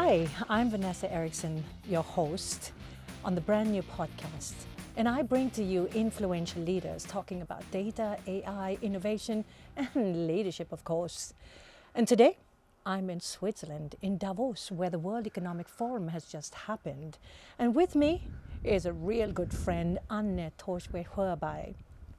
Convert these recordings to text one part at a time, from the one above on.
Hi, I'm Vanessa Eriksson, your host on the brand new podcast. And I bring to you influential leaders talking about data, AI, innovation, and leadership, of course. And today, I'm in Switzerland, in Davos, where the World Economic Forum has just happened. And with me is a real good friend, Anne Thorstvedt Sjöberg.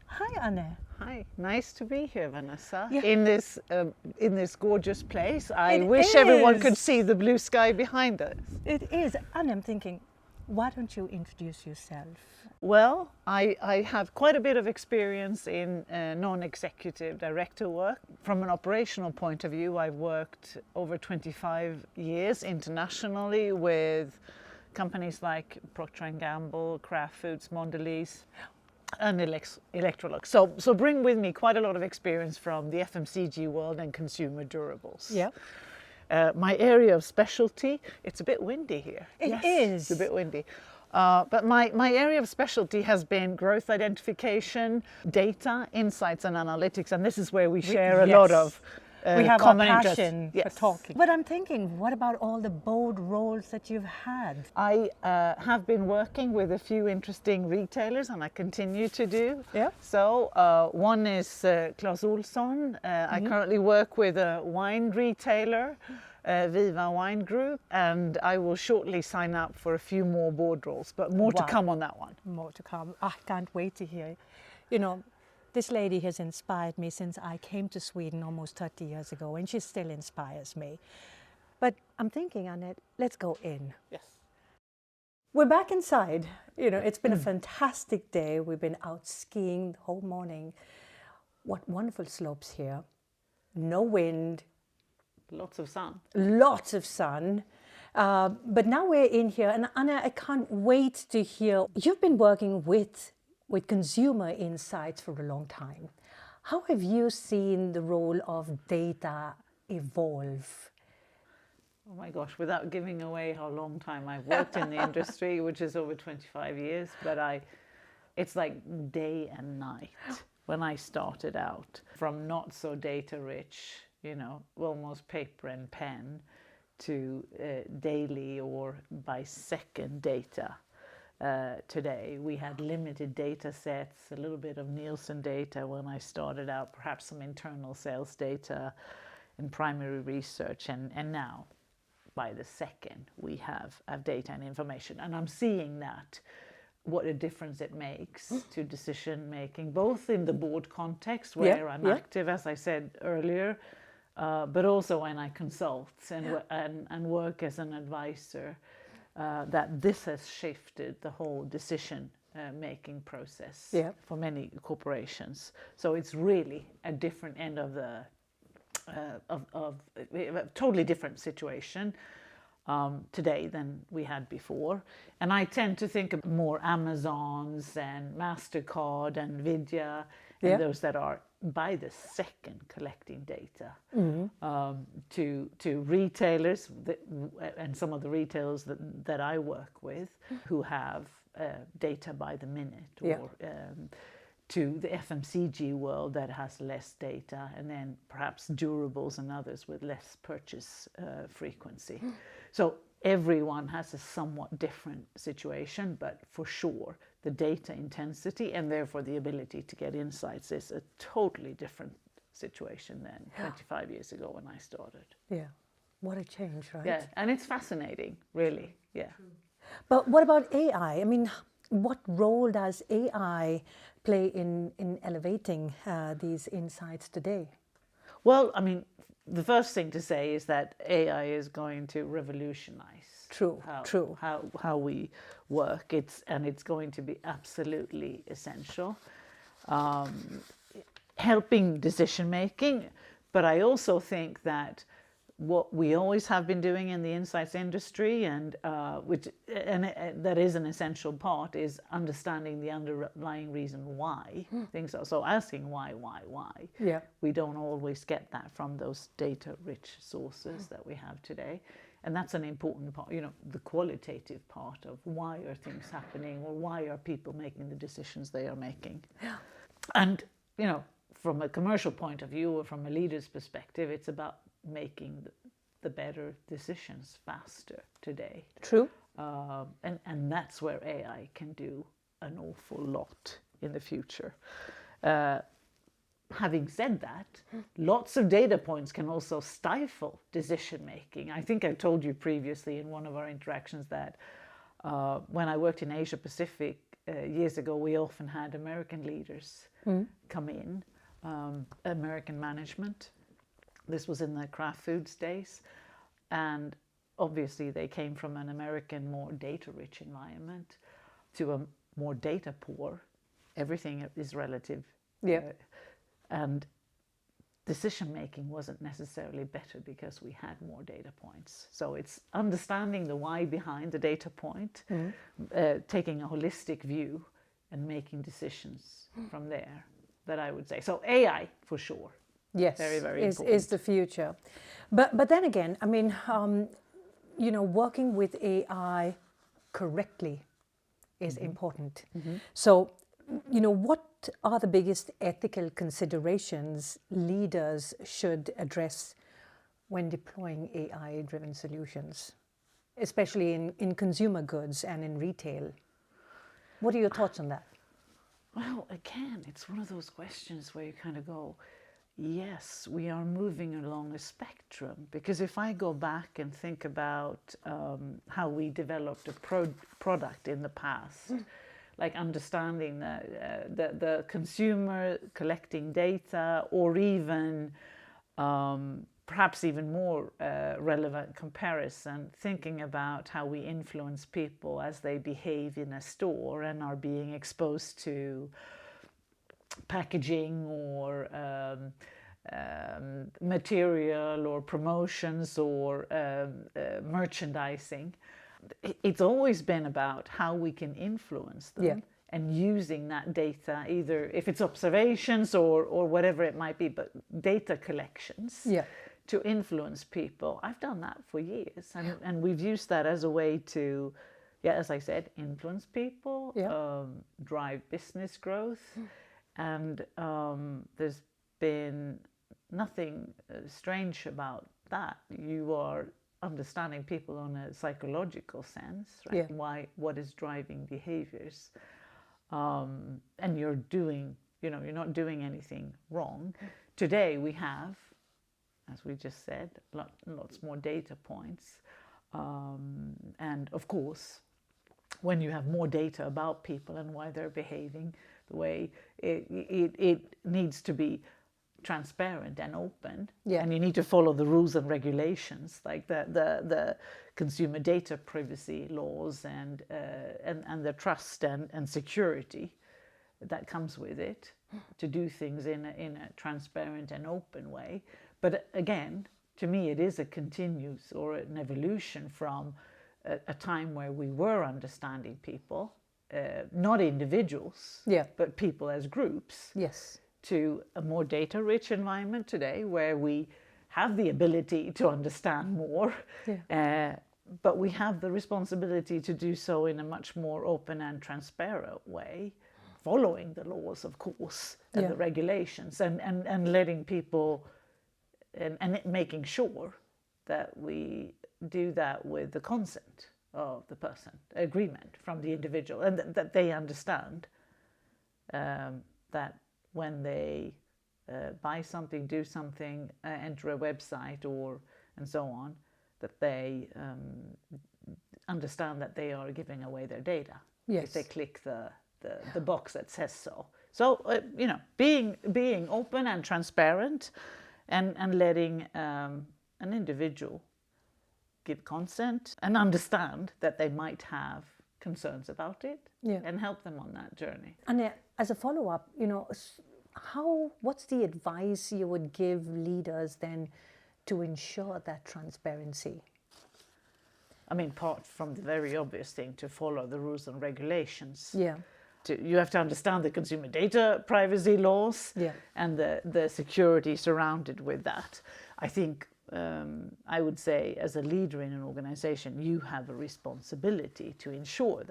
Hi, Anne. Hi, nice to be here, Vanessa. Yeah. In this gorgeous place. I It wish everyone is. could see the blue sky behind us. It is. Anne, I'm thinking, why don't you introduce yourself? Well, I have quite a bit of experience in non-executive director work. From an operational point of view, I've worked over 25 years internationally with companies like Procter & Gamble, Kraft Foods, Mondelez, and Electrolux. So bring with me quite a lot of experience from the FMCG world and consumer durables. Yeah. My area of specialty, it's a bit windy here. It is. It's a bit windy. But my area of specialty has been growth identification, data, insights and analytics. And this is where we share a lot of we have common a interests. passion Yes. for talking. But I'm thinking, what about all the bold roles that you've had? I have been working with a few interesting retailers, and I continue to do. Yeah. So one is Clas Ohlson. I currently work with a wine retailer, Viva Wine Group, and I will shortly sign up for a few more board roles, but more to Wow. come on that one. More to come. I can't wait to hear. You know, this lady has inspired me since I came to Sweden almost 30 years ago, and she still inspires me. But I'm thinking, Annette, let's go in. Yes. We're back inside. You know, it's been a fantastic day. We've been out skiing the whole morning. What wonderful slopes here. No wind, Lots of sun. lots of sun. But now we're in here, and Anna, I can't wait to hear. You've been working with consumer insights for a long time. How have you seen the role of data evolve? Oh my gosh, without giving away how long time I've worked in the industry, which is over 25 years, but it's like day and night when I started out. From not so data rich, almost paper and pen, to daily or by second data. Today we had limited data sets, a little bit of Nielsen data when I started out, perhaps some internal sales data in primary research, and now by the second we have data and information, and I'm seeing that what a difference it makes to decision making, both in the board context where I'm active, as I said earlier, but also when I consult and work as an advisor. That this has shifted the whole decision making process for many corporations. So it's really a different end of the a totally different situation today than we had before. And I tend to think of more Amazons and MasterCard and Nvidia and those that are by the second collecting data to retailers and some of the retailers that I work with who have data by the minute, or to the FMCG world that has less data, and then perhaps durables and others with less purchase frequency. So everyone has a somewhat different situation, but for sure the data intensity and therefore the ability to get insights is a totally different situation than 25 years ago when I started. Yeah, what a change, right? Yeah, and it's fascinating, really. Yeah. But what about AI? I mean, what role does AI play in elevating these insights today? Well, I mean, the first thing to say is that AI is going to revolutionize how we work. It's going to be absolutely essential, helping decision making. But I also think that what we always have been doing in the insights industry, and that is an essential part, is understanding the underlying reason why things are. So asking why. Yeah. We don't always get that from those data-rich sources that we have today. And that's an important part, the qualitative part of why are things happening, or why are people making the decisions they are making. Yeah. And, from a commercial point of view or from a leader's perspective, it's about making the better decisions faster today. True. And that's where AI can do an awful lot in the future. Having said that, lots of data points can also stifle decision making. I think I told you previously in one of our interactions that when I worked in Asia Pacific years ago, we often had American leaders come in, American management. This was in the Kraft Foods days. And obviously they came from an American, more data-rich environment to a more data-poor. Everything is relative. Yeah. And decision-making wasn't necessarily better because we had more data points. So it's understanding the why behind the data point, taking a holistic view and making decisions from there, that I would say. So AI, for sure. Yes, very, very is the future. But then again, I mean, working with AI correctly is important. So, what are the biggest ethical considerations leaders should address when deploying AI-driven solutions, especially in consumer goods and in retail? What are your thoughts on that? Well, again, it's one of those questions where you kind of go, yes, we are moving along a spectrum. Because if I go back and think about how we developed a product in the past, like understanding the consumer, collecting data, or even perhaps even more relevant comparison, thinking about how we influence people as they behave in a store and are being exposed to packaging or material or promotions or merchandising. It's always been about how we can influence them and using that data, either if it's observations or whatever it might be, but data collections to influence people. I've done that for years, and we've used that as a way to, as I said, influence people, drive business growth. And there's been nothing strange about that. You are understanding people on a psychological sense, right? What is driving behaviors, and you're you're not doing anything wrong. Today we have, as we just said, lots more data points, and of course, when you have more data about people and why they're behaving the way, it needs to be transparent and open, and you need to follow the rules and regulations, like the consumer data privacy laws and the trust and security that comes with it, to do things in a transparent and open way. But again, to me, it is a continuous or an evolution from a time where we were understanding people, not individuals, but people as groups, to a more data-rich environment today, where we have the ability to understand more, but we have the responsibility to do so in a much more open and transparent way, following the laws, of course, and the regulations, and letting people, and making sure that we do that with the consent of the person, agreement from the individual, and that they understand that when they buy something, do something, enter a website, and so on, that they understand that they are giving away their data if they click the box that says so. So being open and transparent, and letting an individual give consent and understand that they might have concerns about it, and help them on that journey. And as a follow-up, what's the advice you would give leaders then to ensure that transparency? I mean, apart from the very obvious thing, to follow the rules and regulations. You have to understand the consumer data privacy laws and the security surrounded with that. I think I would say, as a leader in an organization, you have a responsibility to ensure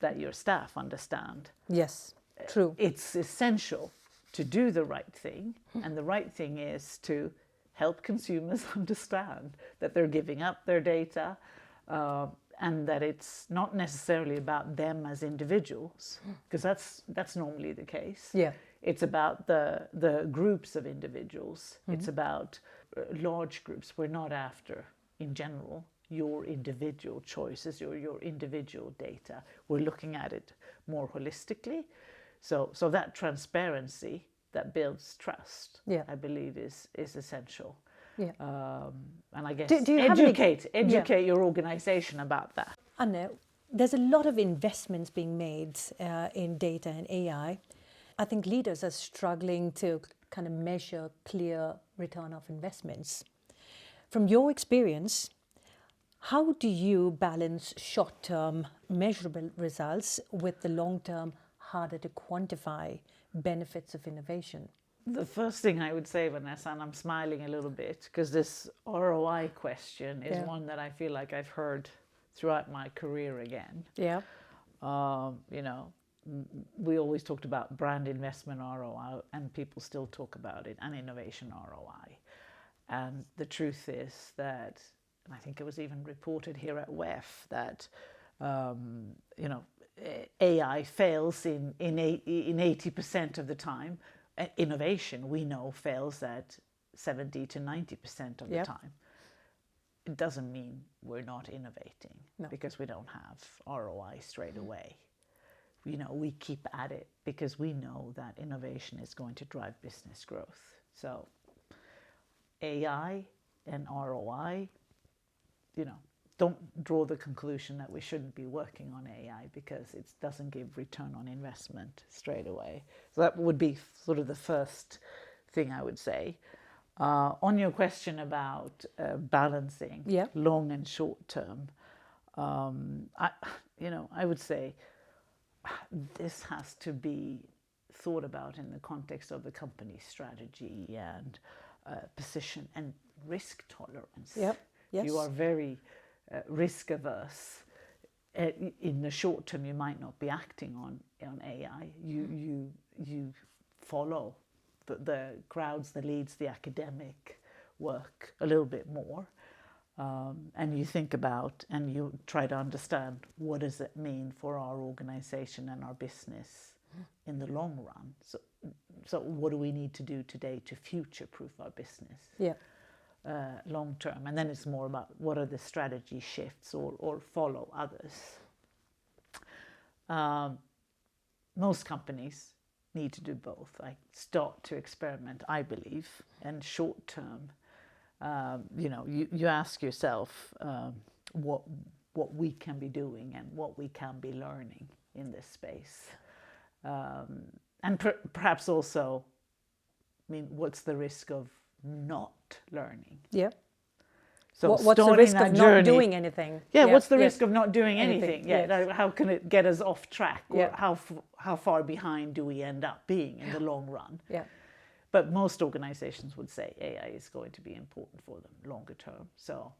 that your staff understand. Yes, true. It's essential to do the right thing, and the right thing is to help consumers understand that they're giving up their data, and that it's not necessarily about them as individuals, because that's normally the case. Yeah. It's about the groups of individuals. It's about large groups. We're not after, in general, your individual choices or your individual data. We're looking at it more holistically. So that transparency that builds trust, Yeah. I believe, is essential. Yeah. And I guess Do you have any- educate your organization about that. Anne, there's a lot of investments being made in data and AI. I think leaders are struggling to kind of measure clear return of investments. From your experience, how do you balance short-term measurable results with the long-term, harder to quantify benefits of innovation? The first thing I would say, Vanessa, and I'm smiling a little bit, because this ROI question is one that I feel like I've heard throughout my career again. Yeah. You know, we always talked about brand investment ROI, and people still talk about it, and innovation ROI. And the truth is that, and I think it was even reported here at WEF, that you know, AI fails in 80% of the time. Innovation, we know, fails at 70 to 90% of the time. It doesn't mean we're not innovating, because we don't have ROI straight away. You know, we keep at it because we know that innovation is going to drive business growth. So AI and ROI, you know, don't draw the conclusion that we shouldn't be working on AI because it doesn't give return on investment straight away. So that would be sort of the first thing I would say. On your question about balancing long and short term, I would say this has to be thought about in the context of the company's strategy and position and risk tolerance. Yep. Yes. You are very risk averse. In the short term, you might not be acting on AI. You follow the crowds, the leads, the academic work a little bit more, and you think about and you try to understand what does it mean for our organization and our business in the long run. So what do we need to do today to future-proof our business? Yeah. Long term, and then it's more about what are the strategy shifts or follow others. Most companies need to do both. I start to experiment, I believe, and short term, you know, you ask yourself what we can be doing and what we can be learning in this space, and perhaps also, I mean, what's the risk of not learning? Yeah. So what's the risk of not doing anything? Yeah, what's the risk of not doing anything? Yeah, yes. How can it get us off track? Or how far behind do we end up being in the long run? Yeah. But most organizations would say AI is going to be important for them longer term. So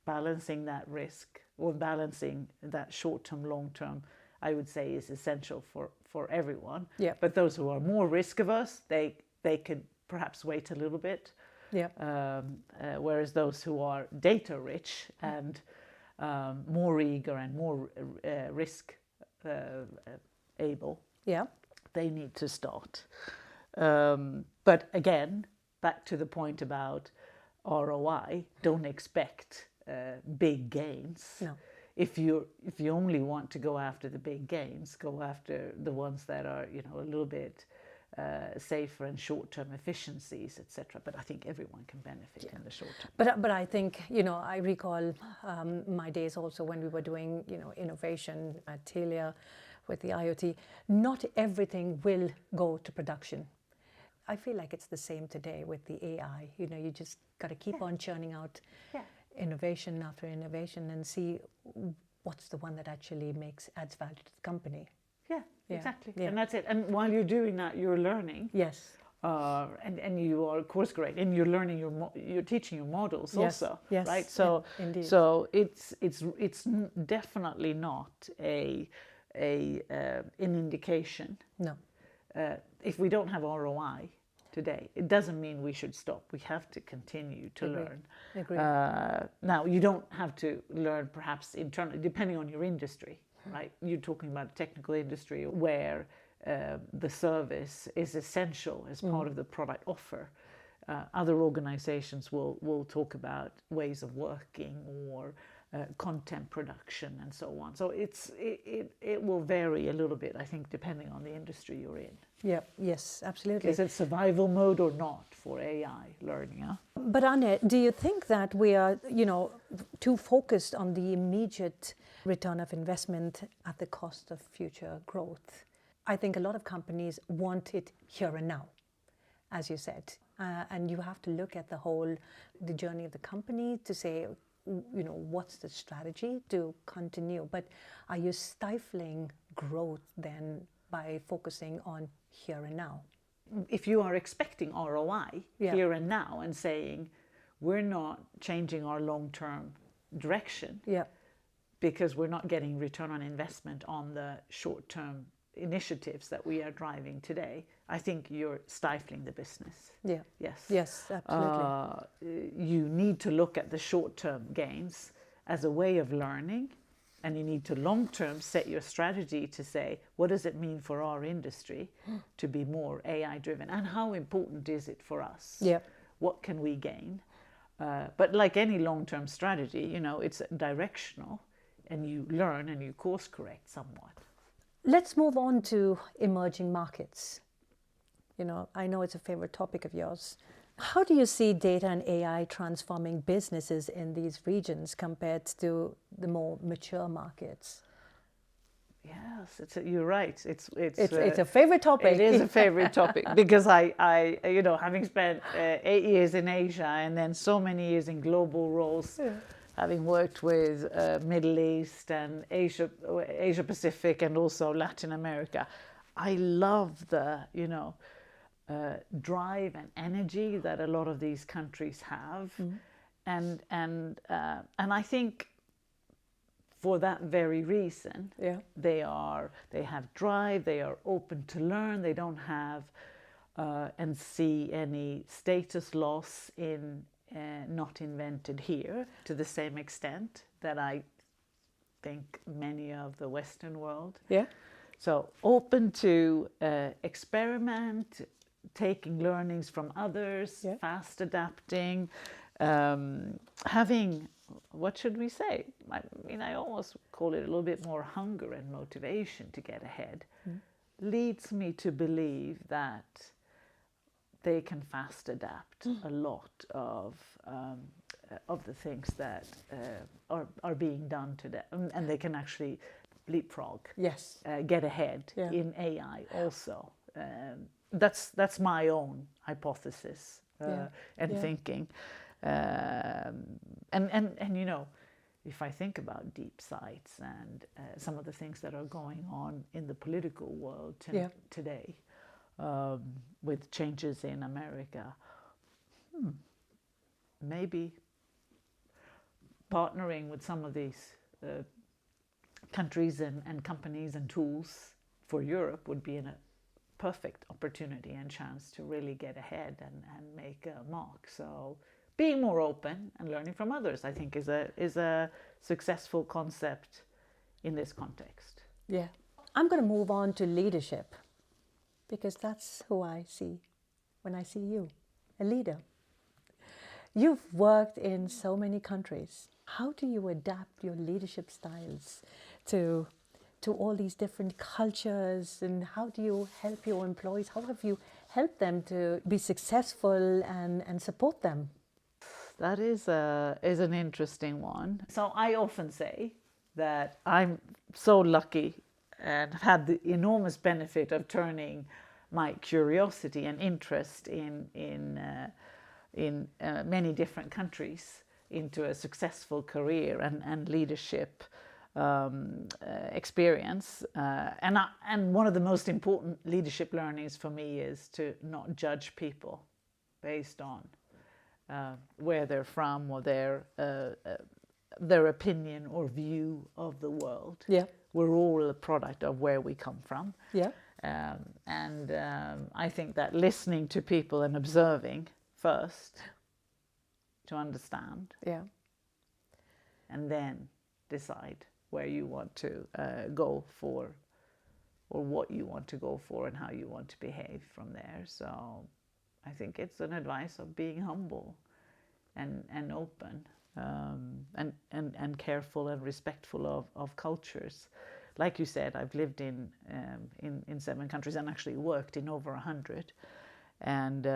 balancing that risk or balancing that short term, long term, I would say is essential for everyone. Yeah. But those who are more risk averse, they could perhaps wait a little bit. Yeah. Whereas those who are data rich and more eager and more risk able, they need to start. But again, back to the point about ROI, don't expect big gains. No. If you only want to go after the big gains, go after the ones that are, you know, a little bit safer and short-term efficiencies, etc. But I think everyone can benefit in the short term. But I think, you know, I recall my days also when we were doing, you know, innovation at Telia with the IoT. Not everything will go to production. I feel like it's the same today with the AI. You know, you just got to keep on churning out innovation after innovation and see what's the one that actually adds value to the company. Yeah, exactly. Yeah. And that's it. And while you're doing that, you're learning. Yes. And you are course correct, and you're learning you're teaching your models also. Yes. Right. So indeed. So it's definitely not an indication. No. If we don't have ROI, today. It doesn't mean we should stop. We have to continue to learn. Agree. Now, you don't have to learn perhaps internally, depending on your industry, right? You're talking about a technical industry where the service is essential as part of the product offer. Other organizations will talk about ways of working or content production and so on. So it will vary a little bit, I think, depending on the industry you're in. Yeah, yes, absolutely. Is it survival mode or not for AI learning? Huh? But Anne, do you think that we are, too focused on the immediate return of investment at the cost of future growth? I think a lot of companies want it here and now, as you said. And you have to look at the journey of the company to say, what's the strategy to continue? But are you stifling growth then by focusing on here and now? If you are expecting ROI here and now and saying, we're not changing our long-term direction because we're not getting return on investment on the short-term initiatives that we are driving today, I think you're stifling the business. Yeah. Yes. Yes, absolutely. You need to look at the short-term gains as a way of learning, and you need to long-term set your strategy to say, what does it mean for our industry to be more AI-driven, and how important is it for us? Yeah. What can we gain? But like any long-term strategy, it's directional, and you learn and you course correct somewhat. Let's move on to emerging markets. I know it's a favorite topic of yours. How do you see data and AI transforming businesses in these regions compared to the more mature markets? Yes, you're right. It's a favorite topic. It is a favorite topic because I having spent 8 years in Asia and then so many years in global roles, having worked with Middle East and Asia Pacific and also Latin America, I love the drive and energy that a lot of these countries have, and I think for that very reason, they have drive, they are open to learn, they don't have and see any status loss in not invented here to the same extent that I think many of the Western world. Yeah. So open to experiment, taking learnings from others, fast adapting, having, what should we say? I almost call it a little bit more hunger and motivation to get ahead, leads me to believe that they can fast adapt a lot of the things that are being done today, and they can actually leapfrog, get ahead in AI also. That's my own hypothesis and thinking, and if I think about deep sights and some of the things that are going on in the political world today, with changes in America, maybe partnering with some of these countries and companies and tools for Europe would be a perfect opportunity and chance to really get ahead and make a mark. So being more open and learning from others, I think, is a successful concept in this context. Yeah. I'm going to move on to leadership, because that's who I see when I see you, a leader. You've worked in so many countries. How do you adapt your leadership styles to all these different cultures, and how do you help your employees? How have you helped them to be successful and support them? That is an interesting one. So I often say that I'm so lucky and had the enormous benefit of turning my curiosity and interest in many different countries into a successful career and leadership experience. And one of the most important leadership learnings for me is to not judge people based on where they're from or their opinion or view of the world. Yeah. We're all a product of where we come from. Yeah. I think that listening to people and observing first to understand, Yeah. and then decide where you want to go for, or what you want to go for, and how you want to behave from there. So I think it's an advice of being humble and open, and careful and respectful of cultures. Like you said, I've lived in 7 countries and actually worked in over 100, and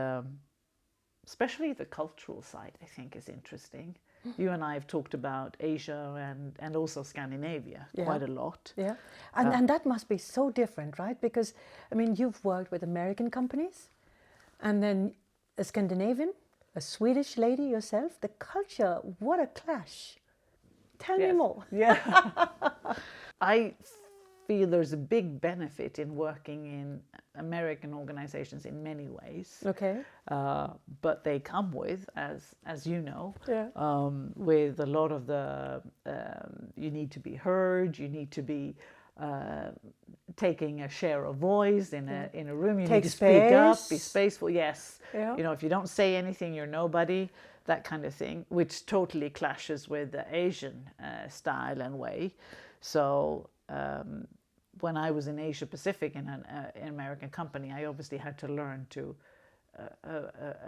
especially the cultural side, I think, is interesting. You and I have talked about Asia and also Scandinavia quite a lot. Yeah, and that must be so different, right? Because, I mean, you've worked with American companies, and then a Scandinavian, a Swedish lady yourself. The culture, what a clash. Tell me more. Yeah. I feel there's a big benefit in working in American organizations in many ways. Okay. But they come with, as you know, Yeah. with a lot of the, you need to be heard, you need to be taking a share of voice in a room, you need to speak up, be spaceful. Yes. Yeah. You know, if you don't say anything, you're nobody, that kind of thing, which totally clashes with the Asian style and way. So when I was in Asia Pacific in an American company, I obviously had to learn to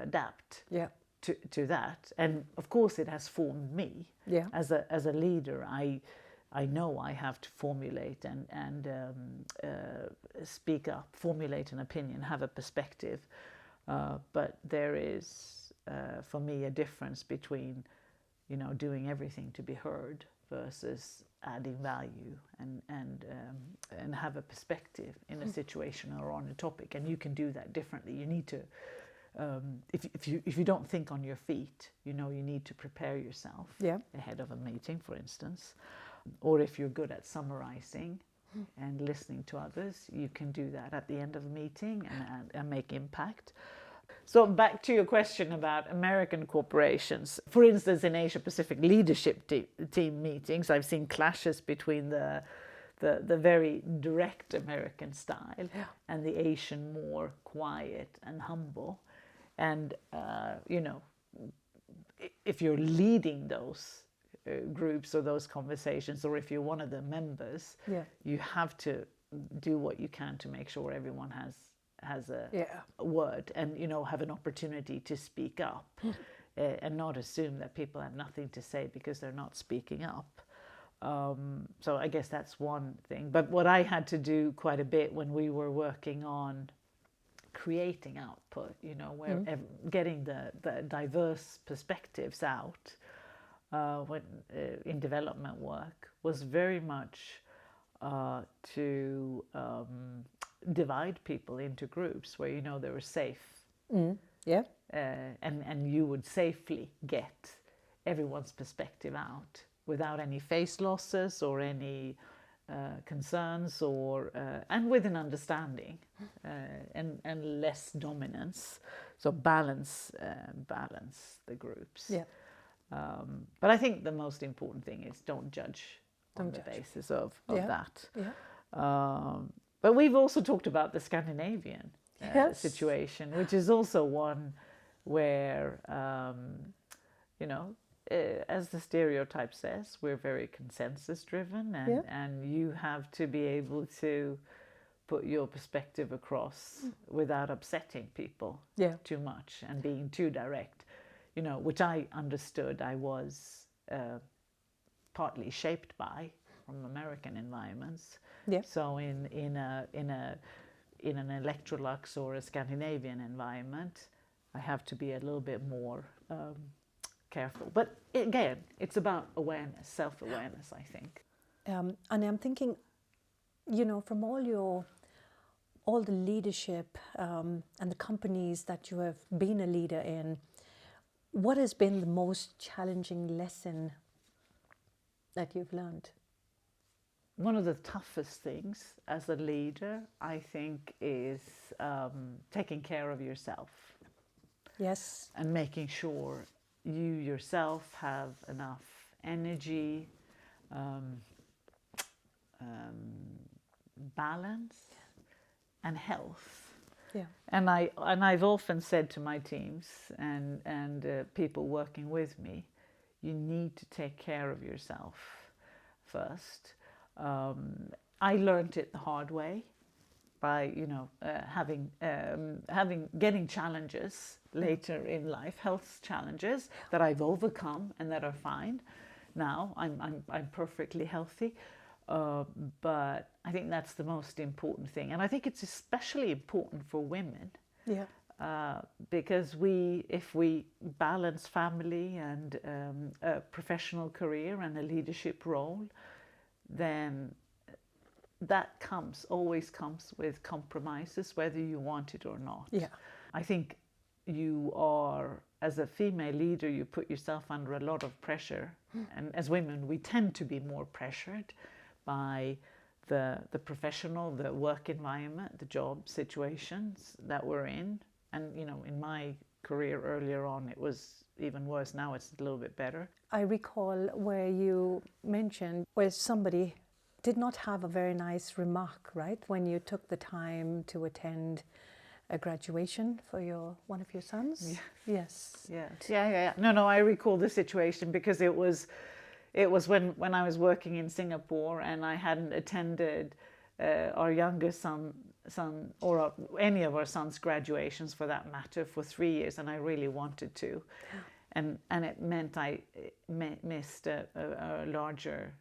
adapt to that. And of course it has formed me as a leader. I know I have to formulate and speak up, formulate an opinion, have a perspective. But there is, for me, a difference between, you know, doing everything to be heard versus adding value and have a perspective in a situation or on a topic. And you can do that differently. You need to, if you don't think on your feet, you know, you need to prepare yourself ahead of a meeting, for instance. Or if you're good at summarizing and listening to others, you can do that at the end of a meeting and make impact. So back to your question about American corporations. For instance, in Asia Pacific leadership team meetings, I've seen clashes between the very direct American style and the Asian more quiet and humble. And, you know, if you're leading those groups or those conversations, or if you're one of the members, you have to do what you can to make sure everyone has a word and, you know, have an opportunity to speak up and not assume that people have nothing to say because they're not speaking up. So I guess that's one thing. But what I had to do quite a bit when we were working on creating output, you know, where getting the diverse perspectives out when in development work was very much to divide people into groups where, you know, they were safe. And you would safely get everyone's perspective out without any face losses or any concerns, or and with an understanding and less dominance. So balance the groups. But I think the most important thing is don't judge on the basis of that. But we've also talked about the Scandinavian situation, which is also one where, you know, as the stereotype says, we're very consensus driven, and you have to be able to put your perspective across without upsetting people too much and being too direct, you know, which I understood I was partly shaped by from American environments. So in an Electrolux or a Scandinavian environment, I have to be a little bit more careful. But again, it's about awareness, self-awareness, I think. And I'm thinking, you know, from all the leadership and the companies that you have been a leader in, what has been the most challenging lesson that you've learned? One of the toughest things as a leader, I think, is taking care of yourself. Yes. And making sure you yourself have enough energy, balance, and health. Yeah. And I've often said to my teams and people working with me, you need to take care of yourself first. I learned it the hard way by getting challenges later in life, health challenges that I've overcome and that are fine. Now I'm perfectly healthy, but I think that's the most important thing, and I think it's especially important for women. Yeah. Because if we balance family and a professional career and a leadership role, then that always comes with compromises, whether you want it or not. Yeah. I think you are, as a female leader, you put yourself under a lot of pressure. And as women, we tend to be more pressured by the professional, the work environment, the job situations that we're in. And, in my career earlier on, it was even worse. Now it's a little bit better. I recall where you mentioned where somebody did not have a very nice remark, right? When you took the time to attend a graduation for one of your sons. Yeah. Yes. Yes. Yeah. No, I recall the situation because it was when I was working in Singapore and I hadn't attended our youngest son or any of our sons' graduations for that matter for 3 years, and I really wanted to. And it meant I missed a larger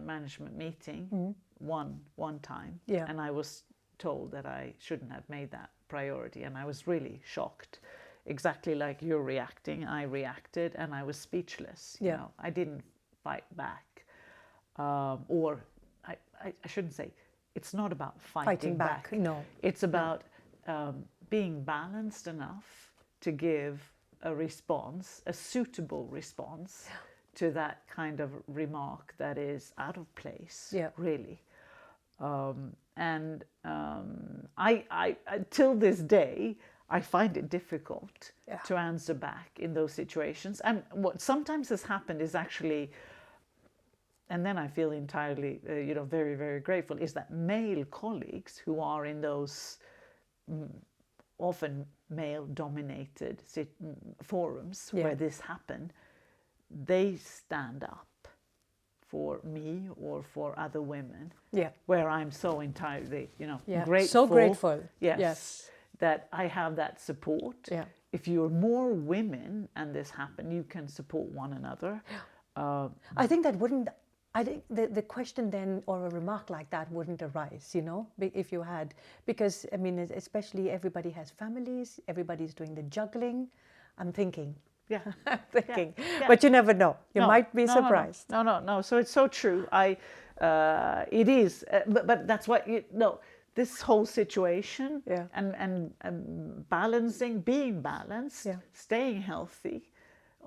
management meeting one time. Yeah. And I was told that I shouldn't have made that priority, and I was really shocked. Exactly like you're reacting, I reacted, and I was speechless. Yeah. I didn't fight back, or I shouldn't say. It's not about fighting back. No. It's about being balanced enough to give a response, a suitable response to that kind of remark that is out of place, really. I till this day, I find it difficult to answer back in those situations. And what sometimes has happened is actually, and then I feel entirely, very, very grateful, is that male colleagues who are in those often male-dominated forums where this happened, they stand up for me or for other women. Yeah. Where I'm so entirely, grateful. So grateful. Yes. That I have that support. Yeah. If you're more women and this happen, you can support one another. I think that wouldn't. I think the question then, or a remark like that, wouldn't arise, if you had, because I mean, especially everybody has families, everybody's doing the juggling. I'm thinking. Yeah. But you never know. You might be surprised. No. So it's so true. It is, but that's what this whole situation and being balanced, staying healthy,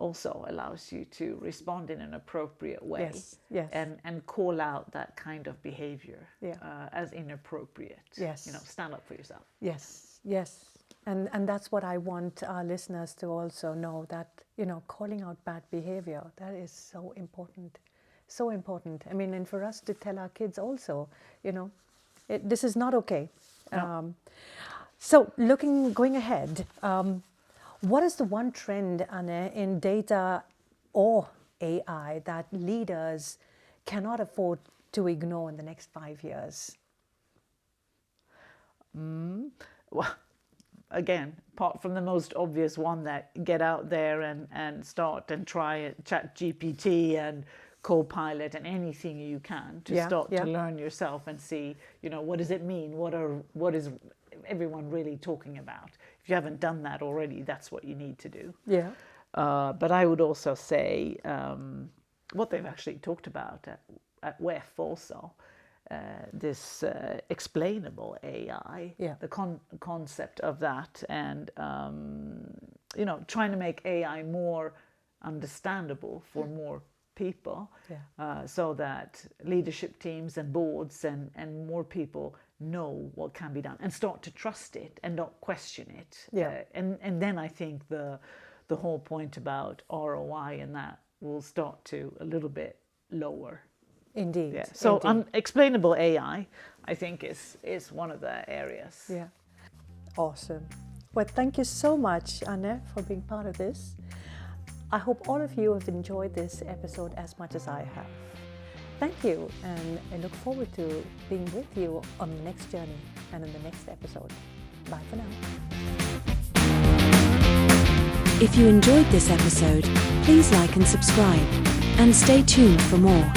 also allows you to respond in an appropriate way. Yes. And call out that kind of behavior as inappropriate. Yes. Stand up for yourself. Yes. And that's what I want our listeners to also know, that, calling out bad behavior, that is so important. So important. I mean, and for us to tell our kids also, this is not okay. No. So going ahead, what is the one trend, Anne, in data or AI that leaders cannot afford to ignore in the next 5 years? Well, again, apart from the most obvious one, that get out there and start and try it, ChatGPT and Copilot and anything you can to start to learn yourself and see, what does it mean? What is everyone really talking about? If you haven't done that already, that's what you need to do. Yeah. But I would also say what they've actually talked about at WEF also, this explainable AI, the concept of that, and trying to make AI more understandable for more people, so that leadership teams and boards and more people know what can be done and start to trust it and not question it. And then I think the whole point about ROI and that will start to a little bit lower. Indeed. Yeah. So indeed. unexplainable AI, I think, is one of the areas. Yeah. Awesome. Well, thank you so much, Anne, for being part of this. I hope all of you have enjoyed this episode as much as I have. Thank you, and I look forward to being with you on the next journey and in the next episode. Bye for now. If you enjoyed this episode, please like and subscribe, and stay tuned for more.